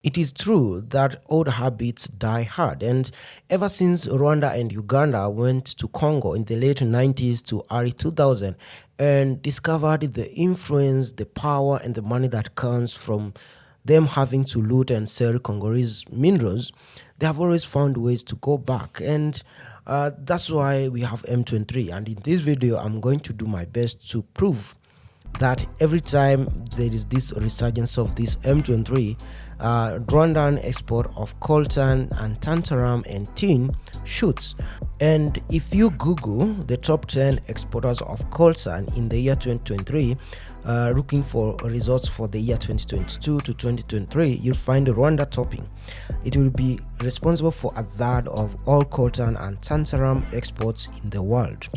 It is true that old habits die hard, and ever since Rwanda and Uganda went to Congo in the late 90s to early 2000 and discovered the influence, the power, and the money that comes from them having to loot and sell Congolese minerals, they have always found ways to go back. And that's why we have M23. And in this video, I'm going to do my best to prove that every time there is this resurgence of this M23, Rwandan export of coltan and tantalum and tin shoots. And if you Google the top 10 exporters of coltan in the year 2023, looking for results for the year 2022 to 2023, you'll find Rwanda topping. It will be responsible for a third of all coltan and tantalum exports in the world,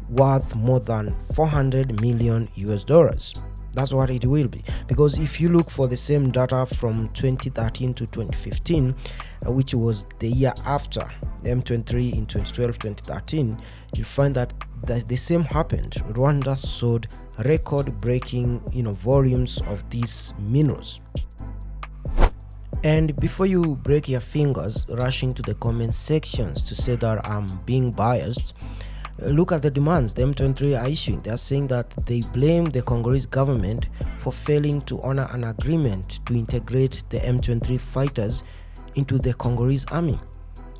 worth more than 400 million US dollars. That's what it will be, because if you look for the same data from 2013 to 2015, which was the year after M23 in 2012-2013, you find that the same happened. Rwanda sold record-breaking volumes of these minerals. And before you break your fingers rushing to the comment sections to say that I'm being biased, look at the demands the M23 are issuing. They are saying that they blame the Congolese government for failing to honor an agreement to integrate the M23 fighters into the Congolese army.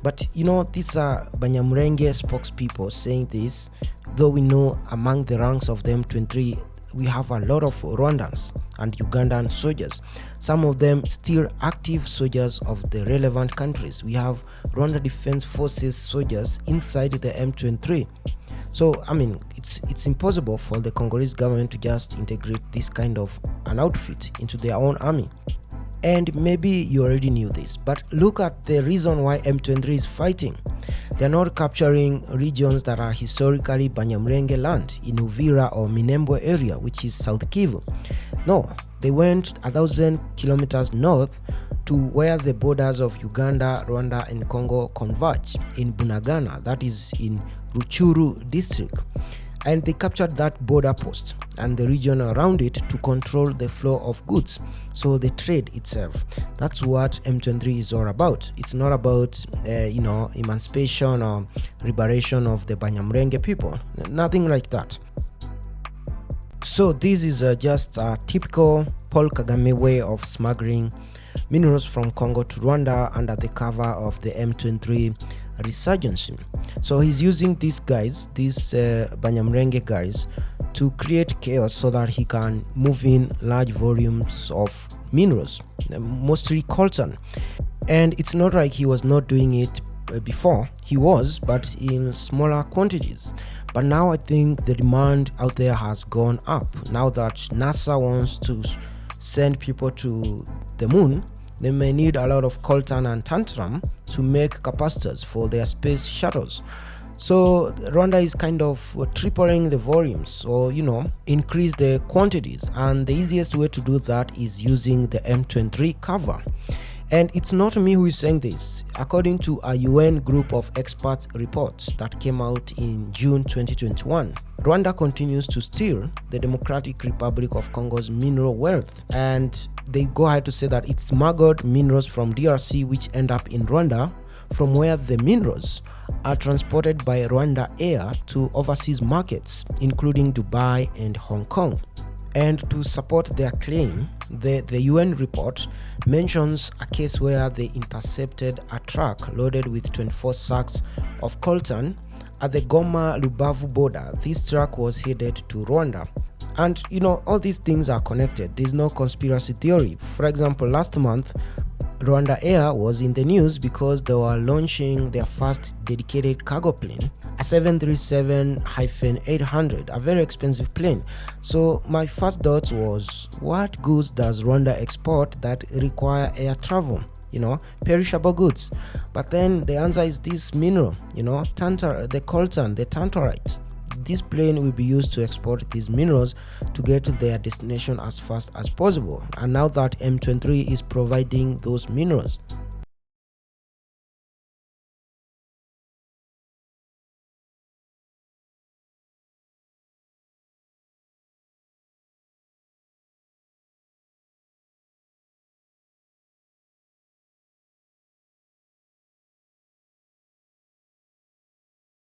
But these are Banyamulenge spokespeople saying this, though we know among the ranks of the M23 we have a lot of Rwandans and Ugandan soldiers, some of them still active soldiers of the relevant countries. We have Rwanda Defense Forces soldiers inside the M23. So it's impossible for the Congolese government to just integrate this kind of an outfit into their own army. And maybe you already knew this, but look at the reason why M23 is fighting. They're not capturing regions that are historically Banyamulenge land in Uvira or Minembwe area, which is South Kivu. No, they went 1,000 kilometers north to where the borders of Uganda, Rwanda, and Congo converge in Bunagana, that is in Ruchuru district. And they captured that border post and the region around it to control the flow of goods, so the trade itself. That's what M23 is all about. It's not about emancipation or liberation of the Banyamulenge people, nothing like that. So this is just a typical Paul Kagame way of smuggling minerals from Congo to Rwanda under the cover of the M23 resurgence. So he's using these guys, these Banyamulenge guys, to create chaos so that he can move in large volumes of minerals, mostly coltan. And it's not like he was not doing it before. He was, but in smaller quantities. But now I think the demand out there has gone up. Now that NASA wants to send people to the moon, they may need a lot of coltan and tantalum to make capacitors for their space shuttles. So Rwanda is kind of tripling the volumes, or increase the quantities, and the easiest way to do that is using the M23 cover. And it's not me who is saying this. According to a UN group of experts reports that came out in June 2021, Rwanda continues to steal the Democratic Republic of Congo's mineral wealth, and they go ahead to say that it smuggled minerals from DRC which end up in Rwanda, from where the minerals are transported by Rwanda Air to overseas markets, including Dubai and Hong Kong. And to support their claim, the UN report mentions a case where they intercepted a truck loaded with 24 sacks of coltan at the Goma-Lubavu border. This truck was headed to Rwanda. And all these things are connected. There's no conspiracy theory. For example, last month, Rwanda Air was in the news because they were launching their first dedicated cargo plane, a 737-800, a very expensive plane. So my first thought was, what goods does Rwanda export that require air travel? Perishable goods. But then the answer is this mineral, the coltan, the tantalite. This plane will be used to export these minerals to get to their destination as fast as possible. And now that M23 is providing those minerals,